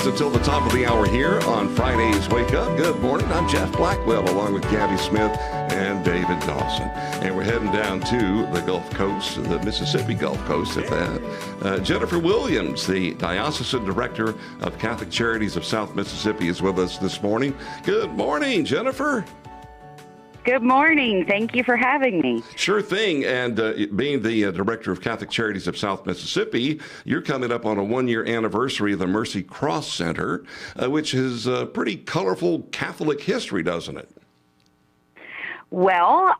until the top of the hour here on Friday's Wake Up. Good morning. I'm Jeff Blackwell along with Gabby Smith and David Dawson. And we're heading down to the Gulf Coast, the Mississippi Gulf Coast at that. Jennifer Williams, the Diocesan Director of Catholic Charities of South Mississippi, is with us this morning. Good morning, Jennifer. Good morning. Thank you for having me. Sure thing. And being the Director of Catholic Charities of South Mississippi, you're coming up on a one-year anniversary of the Mercy Cross Center, which is a pretty colorful Catholic history, doesn't it? Well,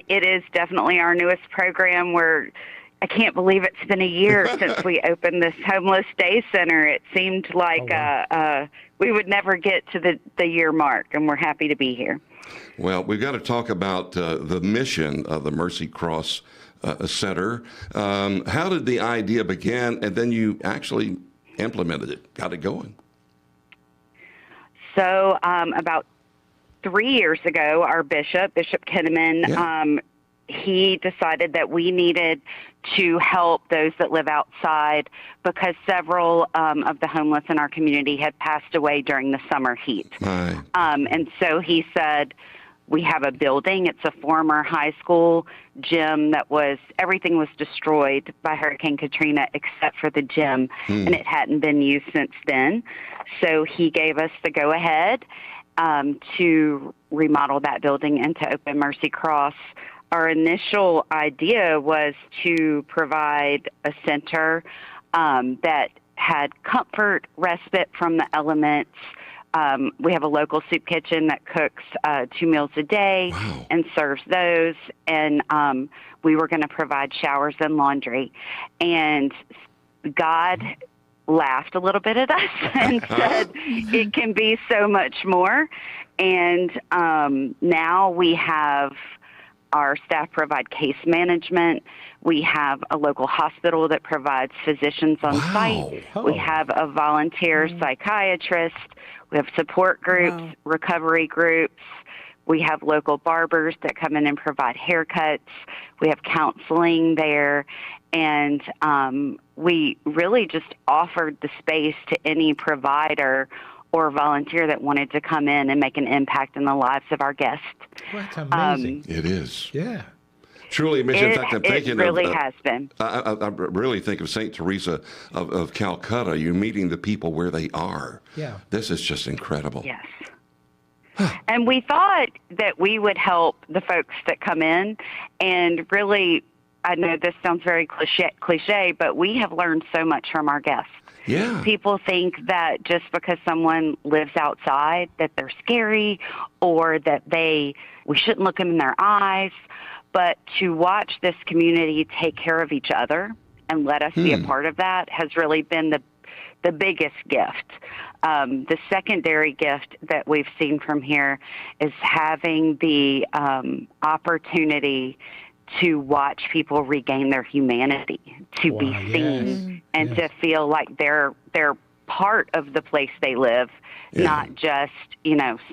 it is definitely our newest program. I can't believe it's been a year since we opened this homeless day center. It seemed like we would never get to the year mark, and we're happy to be here. Well, we've got to talk about the mission of the Mercy Cross Center. How did the idea begin, and then you actually implemented it, got it going? So about 3 years ago, our Bishop Kinnaman, he decided that we needed to help those that live outside because several of the homeless in our community had passed away during the summer heat. And so he said, we have a building. It's a former high school gym everything was destroyed by Hurricane Katrina except for the gym, and it hadn't been used since then. So he gave us the go-ahead to remodel that building and to open Mercy Cross. Our initial idea was to provide a center that had comfort, respite from the elements. We have a local soup kitchen that cooks 2 meals a day and serves those. And we were going to provide showers and laundry. And God laughed a little bit at us and said, it can be so much more. And now we have our staff provide case management. We have a local hospital that provides physicians on site. We have a volunteer psychiatrist. We have support groups, recovery groups. We have local barbers that come in and provide haircuts. We have counseling there. And we really just offered the space to any provider or volunteer that wanted to come in and make an impact in the lives of our guests. Well, that's amazing. It is. Yeah. Truly a mission. In fact, I'm thinking it really has been. I really think of St. Teresa of Calcutta. You're meeting the people where they are. Yeah. This is just incredible. Yes. And we thought that we would help the folks that come in, and really, I know this sounds very cliche, but we have learned so much from our guests. Yeah. People think that just because someone lives outside that they're scary or that we shouldn't look them in their eyes. But to watch this community take care of each other and let us be a part of that has really been the biggest gift. The secondary gift that we've seen from here is having the opportunity to watch people regain their humanity, to be seen, and to feel like they're part of the place they live, not just,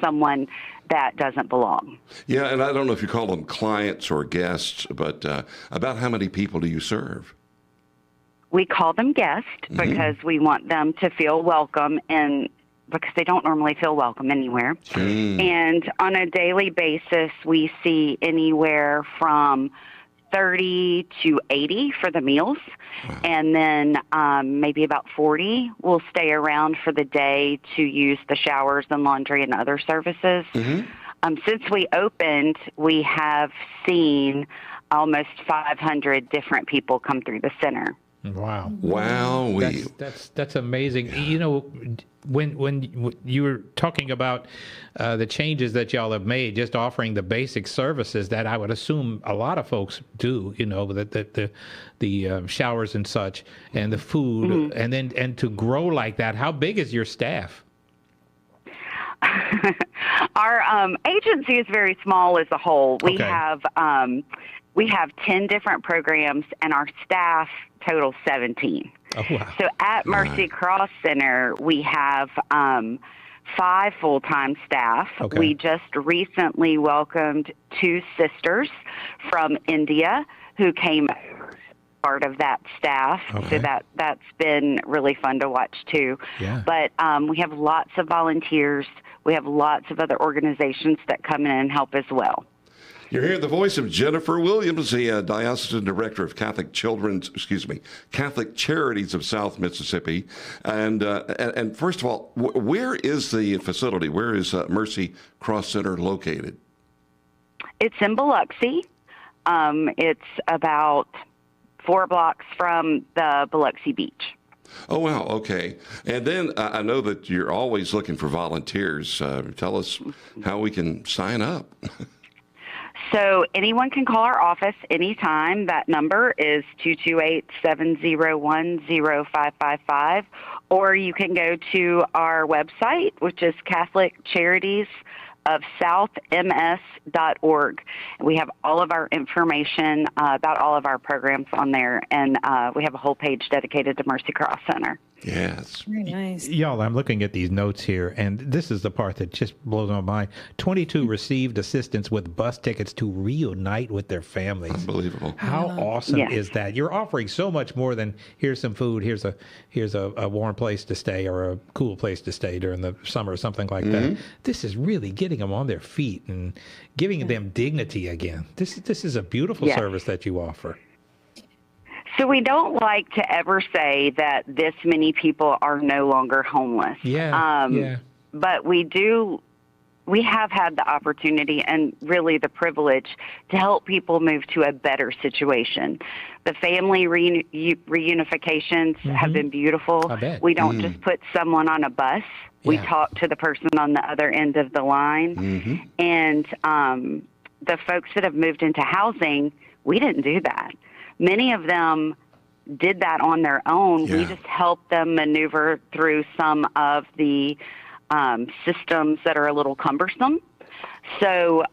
someone that doesn't belong. Yeah, and I don't know if you call them clients or guests, but about how many people do you serve? We call them guests because we want them to feel welcome, and because they don't normally feel welcome anywhere. And on a daily basis, we see anywhere from 30 to 80 for the meals, and then maybe about 40 will stay around for the day to use the showers and laundry and other services. Since we opened, we have seen almost 500 different people come through the center. Wow. That's amazing. Yeah. When you were talking about the changes that y'all have made, just offering the basic services that I would assume a lot of folks do, the showers and such, and the food, and to grow like that, how big is your staff? Our agency is very small as a whole. We have 10 different programs, and our staff total 17. Oh, wow. So at Mercy Cross Center, we have 5 full-time staff. We just recently welcomed 2 sisters from India who came part of that staff. Okay. So that's been really fun to watch too. Yeah. But we have lots of volunteers. We have lots of other organizations that come in and help as well. You're hearing the voice of Jennifer Williams, the Diocesan Director of Catholic Charities of South Mississippi. And first of all, where is the facility? Where is Mercy Cross Center located? It's in Biloxi. It's about 4 blocks from the Biloxi beach. Oh, wow. Okay. And then I know that you're always looking for volunteers. Tell us how we can sign up. So anyone can call our office anytime. That number is 228-701-0555, or you can go to our website, which is Catholic Charities of southms.org. We have all of our information about all of our programs on there, and we have a whole page dedicated to Mercy Cross Center. Yes. Very nice. Y'all, I'm looking at these notes here, and this is the part that just blows my mind. 22 received assistance with bus tickets to reunite with their families. Unbelievable. How awesome Yes. is that? You're offering so much more than here's some food, here's a warm place to stay or a cool place to stay during the summer or something like that. This is really getting them on their feet and giving them dignity again. This is a beautiful Yes. service that you offer. So we don't like to ever say that this many people are no longer homeless. Yeah. But we have had the opportunity and really the privilege to help people move to a better situation. The family reunifications have been beautiful. I bet. We don't just put someone on a bus. We Yeah. talk to the person on the other end of the line. And the folks that have moved into housing, we didn't do that. Many of them did that on their own. Yeah. We just helped them maneuver through some of the systems that are a little cumbersome. So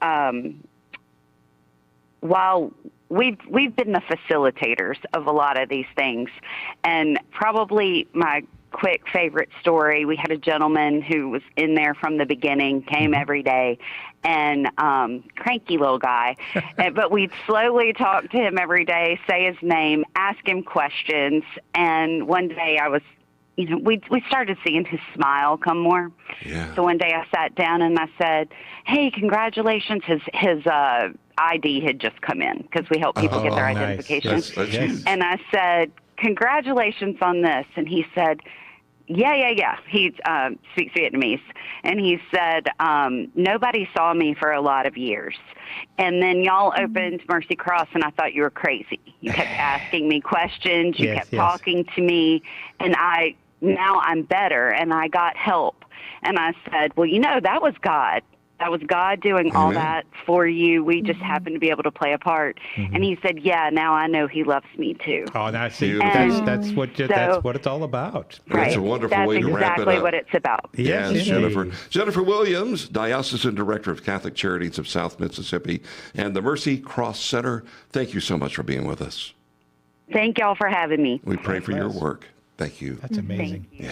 while we've been the facilitators of a lot of these things, and probably my quick favorite story, we had a gentleman who was in there from the beginning, came every day, and cranky little guy. But we'd slowly talk to him every day, say his name, ask him questions. And one day I was, we started seeing his smile come more. Yeah. So one day I sat down and I said, "Hey, congratulations." His ID had just come in because we help people get their nice. identification. That's huge. And I said, "Congratulations on this." And he said, yeah. He speaks Vietnamese. And he said, "Nobody saw me for a lot of years. And then y'all opened Mercy Cross, and I thought you were crazy. You kept asking me questions. You kept talking to me. And now I'm better, and I got help." And I said, "Well, that was God. That was God doing all that for you. We just happened to be able to play a part." And he said, "Yeah, now I know he loves me too." Oh, now see, Beautiful. that's what it's all about. That's a wonderful way to wrap it That's exactly up. what it's about. Yes, Yes, Jennifer. indeed. Jennifer Williams, Diocesan Director of Catholic Charities of South Mississippi and the Mercy Cross Center. Thank you so much for being with us. Thank y'all for having me. We pray for your work. Thank you. That's amazing. Thank you. Yeah.